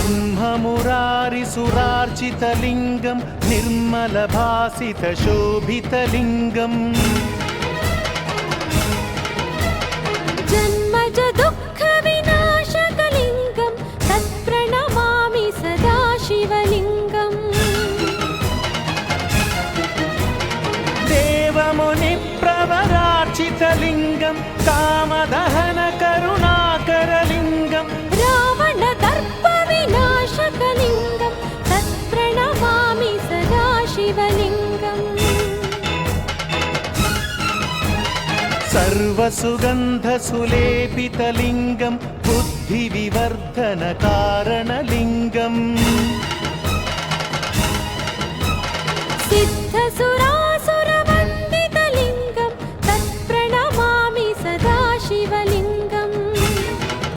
ब्रह्ममुरारिसुरार्चितलिङ्गं निर्मलभासितशोभितलिङ्गम् जन्मज दुःखविनाशकलिङ्गं तत्प्रणमामि सदा शिवलिङ्गम् देवमुनिप्रवरार्चितलिङ्गं कामदहनकरुणाकरलिङ्गं रावणदर्पविनाशकलिङ्गं तत्प्रणमामि सदा शिवलिङ्गम् सर्वसुगन्धसुलेपितलिङ्गं बुद्धिविवर्धनकारणलिङ्गम्